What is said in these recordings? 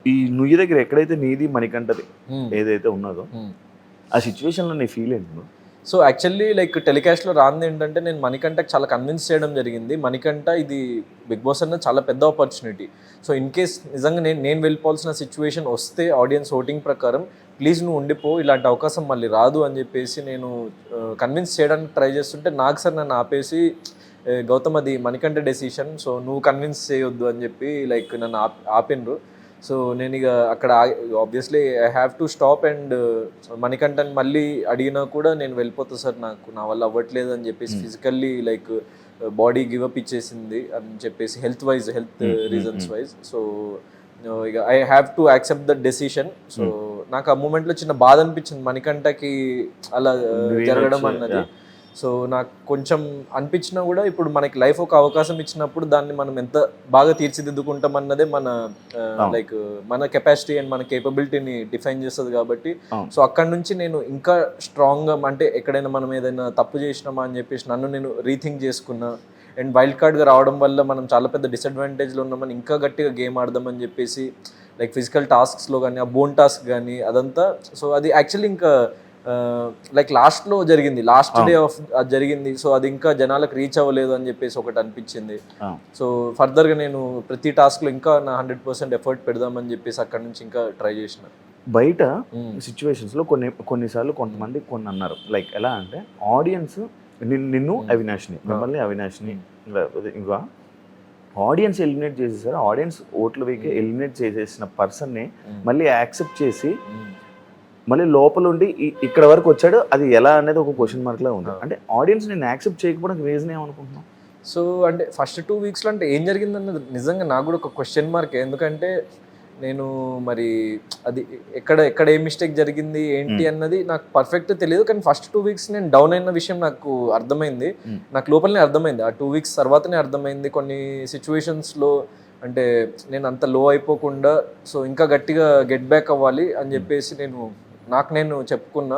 ఈ నుయ్యి దగ్గర ఎక్కడైతే నీది మణికంఠది ఏదైతే ఉన్నదో ఆ సిచ్యువేషన్లో నీ ఫీల్ ఏంటి? సో యాక్చువల్లీ లైక్ టెలికాస్ట్లో రాంది ఏంటంటే నేను మణికంఠకి చాలా కన్విన్స్ చేయడం జరిగింది. మణికంఠ ఇది బిగ్ బాస్ అన్నది చాలా పెద్ద ఆపర్చునిటీ. సో ఇన్ కేస్ నిజంగా నేను వెళ్ళిపోవాల్సిన సిచ్యువేషన్ వస్తే ఆడియన్స్ ఓటింగ్ ప్రకారం ప్లీజ్ నువ్వు ఉండిపో, ఇలాంటి అవకాశం మళ్ళీ రాదు అని చెప్పేసి నేను కన్విన్స్ చేయడానికి ట్రై చేస్తుంటే నాకు సార్ నన్ను ఆపేసి గౌతమ్ అది మణికంఠ డెసిషన్, సో నువ్వు కన్విన్స్ చేయొద్దు అని చెప్పి లైక్ నన్ను ఆపిండ్రు. సో నేను ఇక అక్కడ obviously I have to stop and మణికంఠని మళ్ళీ అడిగినా కూడా నేను వెళ్ళిపోతా సార్, నా వల్ల అవ్వట్లేదు అని చెప్పేసి ఫిజికల్లీ లైక్ బాడీ గివప్ ఇచ్చేసింది అని చెప్పేసి హెల్త్ రీజన్స్ వైజ్. సో ఇక I have to accept the decision. So నాకు ఆ మూమెంట్లో చిన్న బాధ అనిపించింది మణికంఠకి అలా జరగడం అన్నది. సో నాకు కొంచెం అనిపించినా కూడా ఇప్పుడు మనకి లైఫ్ ఒక అవకాశం ఇచ్చినప్పుడు దాన్ని మనం ఎంత బాగా తీర్చిదిద్దుకుంటాం అన్నదే మన లైక్ మన కెపాసిటీ అండ్ మన కేపబిలిటీని డిఫైన్ చేస్తుంది కాబట్టి సో అక్కడ నుంచి నేను ఇంకా స్ట్రాంగ్గా అంటే ఎక్కడైనా మనం ఏదైనా తప్పు చేసినామా అని చెప్పేసి నన్ను నేను రీథింక్ చేసుకున్నా. అండ్ వైల్డ్ కార్డ్గా రావడం వల్ల మనం చాలా పెద్ద డిసడ్వాంటేజ్లో ఉన్నామని ఇంకా గట్టిగా గేమ్ ఆడదామని చెప్పేసి లైక్ ఫిజికల్ టాస్క్స్లో కానీ ఆ బోన్ టాస్క్ కానీ అదంతా. సో అది యాక్చువల్లీ ఇంకా లైక్ లాస్ట్లో జరిగింది, లాస్ట్ డే ఆఫ్ అది జరిగింది. సో అది ఇంకా జనాలకు రీచ్ అవ్వలేదు అని చెప్పేసి ఒకటి అనిపించింది. సో ఫర్దర్గా నేను ప్రతి టాస్క్లో ఇంకా నా 100% ఎఫర్ట్ పెడదామని చెప్పేసి అక్కడ నుంచి ఇంకా ట్రై చేసిన. బయట సిచ్యువేషన్స్లో కొన్నిసార్లు కొంతమంది కొన్ని అన్నారు లైక్ ఎలా అంటే ఆడియన్స్ నిన్ను అవినాష్ని మిమ్మల్ని అవినాష్ని ఇంకా ఆడియన్స్ ఎలిమినేట్ చేసేసారు, ఆడియన్స్ ఓట్ల వేకే ఎలిమినేట్ చేసేసిన పర్సన్ని మళ్ళీ యాక్సెప్ట్ చేసి మళ్ళీ లోపల ఉండి ఇక్కడ వరకు వచ్చాడు, అది ఎలా అనేది ఒక క్వశ్చన్ మార్క్లా ఉంది. అంటే ఆడియన్స్ నేను యాక్సెప్ట్ చేయకపోవడానికి రీజన్ ఏమనుకుంటున్నాను? సో అంటే ఫస్ట్ 2 వీక్స్లో అంటే ఏం జరిగిందన్నది నిజంగా నాకు కూడా ఒక క్వశ్చన్ మార్క్. ఎందుకంటే నేను మరి అది ఎక్కడ ఏ మిస్టేక్ జరిగింది ఏంటి అన్నది నాకు పర్ఫెక్ట్ తెలియదు. కానీ ఫస్ట్ 2 వీక్స్ నేను డౌన్ అయిన విషయం నాకు అర్థమైంది, నాకు లోపలనే అర్థమైంది. ఆ 2 వీక్స్ తర్వాతనే అర్థమైంది కొన్ని సిచ్యువేషన్స్లో అంటే నేను అంత లో అయిపోకుండా సో ఇంకా గట్టిగా గెట్ బ్యాక్ అవ్వాలి అని చెప్పేసి నేను చెప్పుకున్నా.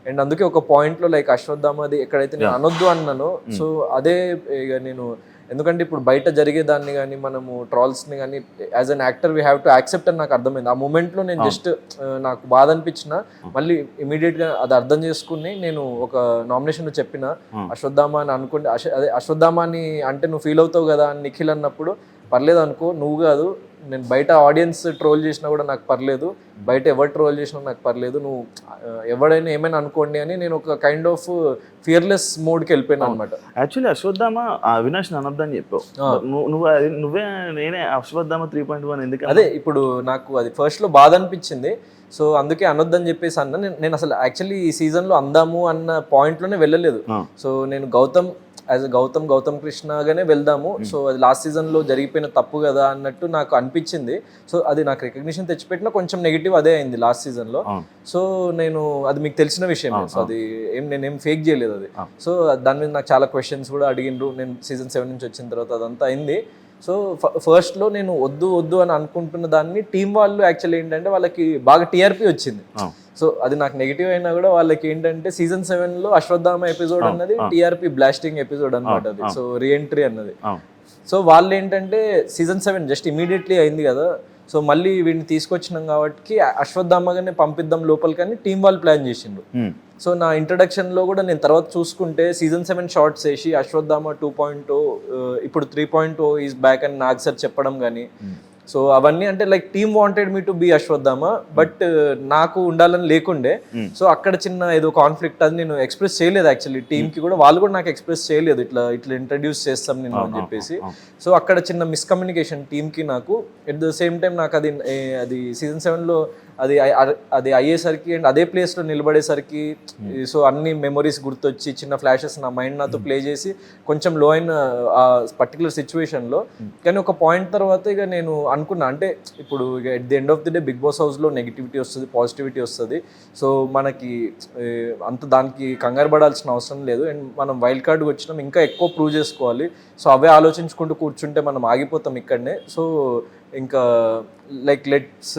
అండ్ అందుకే ఒక పాయింట్లో లైక్ అశ్వత్థామది ఎక్కడైతే నేను అనొద్దు అన్నానో సో అదే ఇక నేను ఎందుకంటే ఇప్పుడు బయట జరిగేదాన్ని కానీ మనము ట్రాల్స్ని కానీ as an actor we have to accept అని నాకు అర్థమైంది. ఆ మూమెంట్లో నేను జస్ట్ నాకు బాధ అనిపించిన మళ్ళీ ఇమీడియట్గా అది అర్థం చేసుకుని నేను ఒక నామినేషన్లో చెప్పిన అశ్వత్థామ అని అనుకుంటే అదే అశ్వత్థామ అని అంటే నువ్వు ఫీల్ అవుతావు కదా అని నిఖిల్ అన్నప్పుడు పర్లేదు అనుకో, నువ్వు కాదు నేను బయట ఆడియన్స్ ట్రోల్ చేసినా కూడా నాకు పర్లేదు, బయట ఎవరు ట్రోల్ చేసినా నాకు పర్లేదు, నువ్వు ఎవడైనా ఏమైనా అనుకోండి అని నేను ఒక కైండ్ ఆఫ్ ఫియర్లెస్ మోడ్కి వెళ్ళిపోయాను అనమాట. యాక్చువల్లీ అశ్వత్థామ అవినాష్ అనొద్దని చెప్పావు, నువ్వే నేనే అశ్వత్థామ 3.1 ఎందుకు అదే ఇప్పుడు నాకు అది ఫస్ట్లో బాధ అనిపించింది. సో అందుకే అనొద్దని చెప్పేసి అన్న నేను అసలు యాక్చువల్లీ ఈ సీజన్లో అందాము అన్న పాయింట్లోనే వెళ్ళలేదు. సో నేను గౌతమ్ కృష్ణగానే వెళ్దాము, సో అది లాస్ట్ సీజన్లో జరిగిపోయిన తప్పు కదా అన్నట్టు నాకు అనిపించింది. సో అది నాకు రికగ్నిషన్ తెచ్చిపెట్టిన కొంచెం నెగిటివ్ అదే అయింది లాస్ట్ సీజన్లో. సో నేను అది మీకు తెలిసిన విషయం, సో అది నేనేం ఫేక్ చేయలేదు అది. సో దాని మీద నాకు చాలా క్వశ్చన్స్ కూడా అడిగిండ్రు నేను సీజన్ 7 నుంచి వచ్చిన తర్వాత, అదంతా అయింది. సో ఫస్ట్లో నేను వద్దు అని అనుకుంటున్న దాన్ని టీం వాళ్ళు యాక్చువల్లీ ఏంటంటే వాళ్ళకి బాగా టీఆర్పీ వచ్చింది. సో అది నాకు నెగిటివ్ అయినా కూడా వాళ్ళకి ఏంటంటే సీజన్ 7లో అశ్వత్థామ ఎపిసోడ్ అన్నది టీఆర్పీ బ్లాస్టింగ్ ఎపిసోడ్ అనమాట అది. సో రీఎంట్రీ అన్నది. సో వాళ్ళు ఏంటంటే సీజన్ 7 జస్ట్ ఇమీడియట్లీ అయింది కదా, సో మళ్ళీ వీడిని తీసుకొచ్చినాం కాబట్టి అశ్వత్థామగానే పంపిద్దాం లోపలికని టీం వాళ్ళు ప్లాన్ చేసిండ్రు. సో నా ఇంట్రడక్షన్లో కూడా నేను తర్వాత చూసుకుంటే సీజన్ 7 షార్ట్స్ వేసి అశ్వత్థామ 2.0 ఇప్పుడు 3.0 ఈజ్ బ్యాక్ అని నాకు సార్ చెప్పడం కానీ సో అవన్నీ అంటే like team wanted me to be Ashwatthama but నాకు ఉండాలని లేకుండే. సో అక్కడ చిన్న ఏదో కాన్ఫ్లిక్ట్ అది నేను ఎక్స్ప్రెస్ చేయలేదు యాక్చువల్లీ టీమ్కి కూడా, వాళ్ళు కూడా నాకు ఎక్స్ప్రెస్ చేయలేదు ఇట్లా ఇంట్రడ్యూస్ చేస్తాం నేను అని చెప్పేసి. సో అక్కడ చిన్న మిస్కమ్యూనికేషన్ టీమ్కి నాకు. ఎట్ ద సేమ్ టైం నాకు అది సీజన్ 7లో అది అయ్యేసరికి అండ్ అదే ప్లేస్లో నిలబడేసరికి సో అన్ని మెమొరీస్ గుర్తొచ్చి చిన్న ఫ్లాషెస్ నా మైండ్ నాతో ప్లే చేసి కొంచెం లో అయిన ఆ పర్టికులర్ సిచ్యువేషన్లో. కానీ ఒక పాయింట్ తర్వాత ఇక నేను అనుకున్నా అంటే ఇప్పుడు ఇక at the end of the day big boss హౌస్లో నెగిటివిటీ వస్తుంది, పాజిటివిటీ వస్తుంది. సో మనకి అంత దానికి కంగారు పడాల్సిన అవసరం లేదు. అండ్ మనం వైల్డ్ కార్డ్కి వచ్చినాం, ఇంకా ఎక్కువ ప్రూవ్ చేసుకోవాలి. సో అవే ఆలోచించుకుంటూ కూర్చుంటే మనం ఆగిపోతాం ఇక్కడనే. సో ఇంకా లైక్ లెట్స్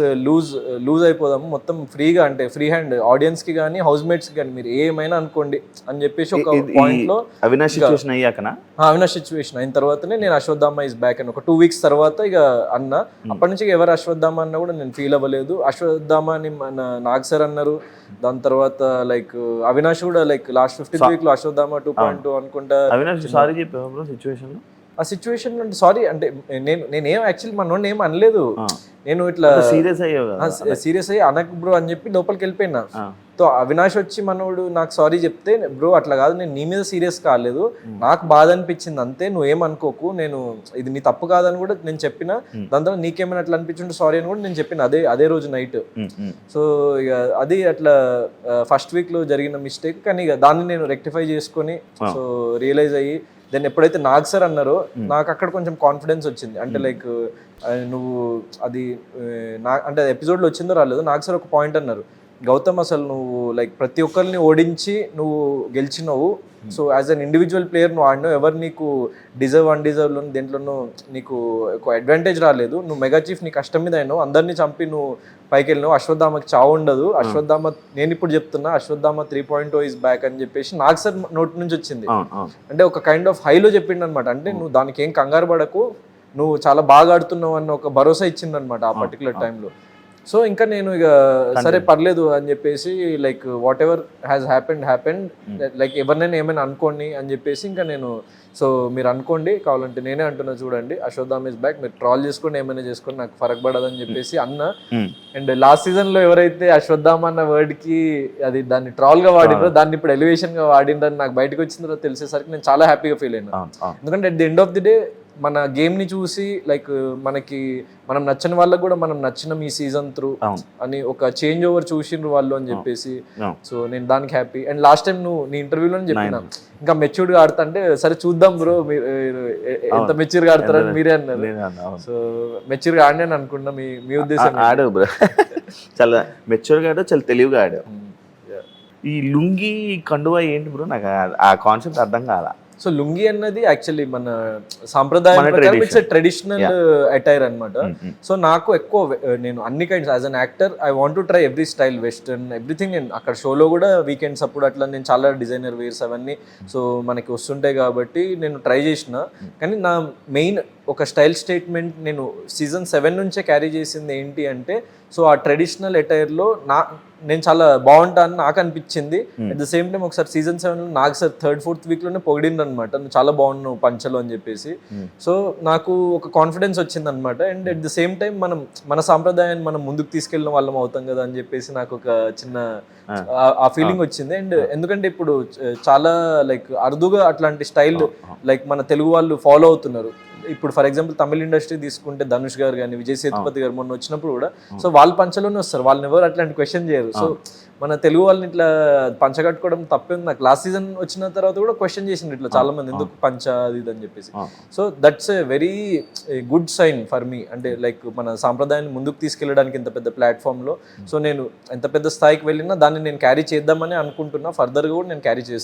లూజ్ అయిపోదాము మొత్తం ఫ్రీగా, అంటే ఫ్రీ హ్యాండ్ ఆడియన్స్కి కానీ హౌస్ మేట్స్కి కానీ మీరు ఏమైనా అనుకోండి అని చెప్పేసి ఒక పాయింట్లో అవినాష్ సిచ్యువేషన్ అయ్యాకనా అవినాష్ సిచ్యువేషన్ అయిన తర్వాతనే నేను అశ్వత్థామ ఇస్ బ్యాక్ అని ఒక 2 weeks తర్వాత ఇక అన్న. అప్పటి నుంచి ఎవరు అశ్వత్థామ అన్న కూడా నేను ఫీల్ అవ్వలేదు. అశ్వత్థామ అని మన నాగ్ సార్ అన్నారు. దాని తర్వాత లైక్ అవినాష్ కూడా లైక్ లాస్ట్ 15th week లో అశ్వత్థామ 2.2 అనుకుంటా. అవినాష్ సారీ చెప్పావు సిచ్యువేషన్ ఆ సిచ్యువేషన్ అంటే సారీ అంటే నేనేం యాక్చువల్లీ మనోడిని ఏం అనలేదు. నేను ఇట్లా సీరియస్ అయ్యావు సీరియస్ అయ్యి అనకు బ్రో అని చెప్పి లోపలికి వెళ్ళిపోయినా. సో అవినాష్ వచ్చి మనోడు నాకు సారీ చెప్తే బ్రో అట్లా కాదు, నేను నీ మీద సీరియస్ కాలేదు, నాకు బాధ అనిపించింది అంతే, నువ్వేమనుకోకు, నేను ఇది నీ తప్పు కాదని కూడా నేను చెప్పిన. దాని తర్వాత నీకేమైనా అట్లా అనిపించుంటే సారీ అని కూడా నేను చెప్పిన అదే రోజు నైట్. సో ఇక అది అట్లా ఫస్ట్ వీక్లో జరిగిన మిస్టేక్, కానీ ఇక దాన్ని నేను రెక్టిఫై చేసుకొని సో రియలైజ్ అయ్యి దెన్ ఎప్పుడైతే నాగ్ సార్ అన్నారో నాకు అక్కడ కొంచెం కాన్ఫిడెన్స్ వచ్చింది. అంటే లైక్ నువ్వు అది అంటే ఎపిసోడ్లో వచ్చిందో రాలేదు, నాగ్ సార్ ఒక పాయింట్ అన్నారు, గౌతమ్ అసలు నువ్వు లైక్ ప్రతి ఒక్కరిని ఓడించి నువ్వు గెలిచినావు, so as an individual player నువ్వు ఆడినావు, ఎవరు నీకు అన్డిజర్వ్లో దేంట్లోనూ నీకు ఒక అడ్వాంటేజ్ రాలేదు, నువ్వు మెగా చీఫ్ నీ కష్టం మీద అయినావు, అందరినీ చంపి నువ్వు పైకి వెళ్ళినావు, అశ్వత్థామకి చావు ఉండదు, అశ్వత్థామ నేను ఇప్పుడు చెప్తున్నా అశ్వత్థామ 3.0 ఇస్ బ్యాక్ అని చెప్పేసి నాగ్ సార్ నోటి నుంచి వచ్చింది. అంటే ఒక కైండ్ ఆఫ్ హైలో చెప్పిండు అనమాట. అంటే నువ్వు దానికి ఏం కంగారు పడకు, నువ్వు చాలా బాగా ఆడుతున్నావు అన్న ఒక భరోసా ఇచ్చిండు అనమాట ఆ పర్టికులర్ టైంలో. సో ఇంకా నేను ఇక సరే పర్లేదు అని చెప్పేసి like what ever has happened like ఎవరినైనా ఏమైనా అనుకోండి అని చెప్పేసి ఇంకా నేను సో మీరు అనుకోండి కావాలంటే నేనే అంటున్నా చూడండి అశ్వత్థామ ఇస్ బ్యాక్, మీరు ట్రాల్ చేసుకోండి ఏమైనా చేసుకోండి నాకు ఫరక్ పడదని చెప్పేసి అన్న. అండ్ లాస్ట్ సీజన్ లో ఎవరైతే అశ్వత్థామ అన్న వర్డ్ కి అది దాన్ని ట్రాల్ గా వాడినో దాన్ని ఇప్పుడు ఎలివేషన్ గా వాడిందని నాకు బయటకు వచ్చిన తర్వాత తెలిసేసరికి నేను చాలా హ్యాపీగా ఫీల్ అయినా. ఎందుకంటే at the end of the day మన గేమ్ ని చూసి లైక్ మనం నచ్చని వాళ్ళకు కూడా మనం నచ్చిన ఈ సీజన్ త్రూ అని ఒక చేంజ్ ఓవర్ చూసిండ్రు వాళ్ళు అని చెప్పేసి సో నేను దానికి హ్యాపీ. అండ్ లాస్ట్ టైం నువ్వు నీ ఇంటర్వ్యూలో చెప్పినా ఇంకా మెచ్యూర్డ్ గా ఆడతా అంటే సరే చూద్దాం బ్రో మీరు ఎంత మెచ్యూర్ గా ఆడతారని మీరే అన్నారు. సో మెచ్యూర్ గా ఆడినాను అనుకున్నా మీ ఉద్దేశం. ఆడావు బ్రో, చాలా మెచ్యూర్ గా ఆడావు, చాలా తెలివిగా ఆడావు. ఈ లుంగి కండువా ఏంటి బ్రో, నాకు ఆ కాన్సెప్ట్ అర్థం కాలా. సో లుంగి అన్నది యాక్చువల్లీ మన సాంప్రదాయం ఇట్స్ ట్రెడిషనల్ అటైర్ అనమాట. సో నాకు ఎక్కువ నేను అన్ని kinds as an actor I want to try every style, western everything. నేను అక్కడ షోలో కూడా వీకెండ్స్ అప్పుడు అట్లా నేను చాలా డిజైనర్ వేర్స్ అవన్నీ సో మనకి వస్తుంటాయి కాబట్టి నేను ట్రై చేసిన. కానీ నా మెయిన్ ఒక స్టైల్ స్టేట్మెంట్ నేను సీజన్ 7 నుంచే క్యారీ చేసింది ఏంటి అంటే సో ఆ ట్రెడిషనల్ అటైర్లో నేను చాలా బాగుంటా అని నాకు అనిపించింది. అట్ ద సేమ్ టైం ఒకసారి సీజన్ 7లో నాకు సార్ 3rd 4th వీక్లోనే పొగిడింది అనమాట, నువ్వు చాలా బాగున్నావు పంచలో అని చెప్పేసి. సో నాకు ఒక కాన్ఫిడెన్స్ వచ్చింది అనమాట. And at the same time మన సాంప్రదాయాన్ని మనం ముందుకు తీసుకెళ్ళిన వాళ్ళం అవుతాం కదా అని చెప్పేసి నాకు ఒక చిన్న ఆ ఫీలింగ్ వచ్చింది. అండ్ ఎందుకంటే ఇప్పుడు చాలా లైక్ అరుదుగా అట్లాంటి స్టైల్ లైక్ మన తెలుగు వాళ్ళు ఫాలో అవుతున్నారు. ఇప్పుడు ఫర్ ఎగ్జాంపుల్ తమిళ ఇండస్ట్రీ తీసుకుంటే ధనుష్ గారు కానీ విజయ్ సేతుపతి గారు మొన్న వచ్చినప్పుడు కూడా సో వాళ్ళు పంచలోనే వస్తారు, వాళ్ళని ఎవరు అట్లాంటి క్వశ్చన్ చేయరు. సో మన తెలుగు వాళ్ళని ఇట్లా పంచ కట్టుకోవడం తప్పే ఉంది. నాకు లాస్ట్ సీజన్ వచ్చిన తర్వాత కూడా క్వశ్చన్ చేసిండ్రు ఇట్లా చాలా మంది ఎందుకు పంచ అది ఇది అని చెప్పేసి. So that's a very good sign for me. అంటే లైక్ మన సాంప్రదాయాన్ని ముందుకు తీసుకెళ్ళడానికి ఇంత పెద్ద ప్లాట్ఫామ్లో సో నేను ఎంత పెద్ద స్థాయికి వెళ్ళినా దాన్ని నేను క్యారీ చేద్దామని అనుకుంటున్నా, ఫర్దర్గా కూడా నేను క్యారీ చేస్తాను.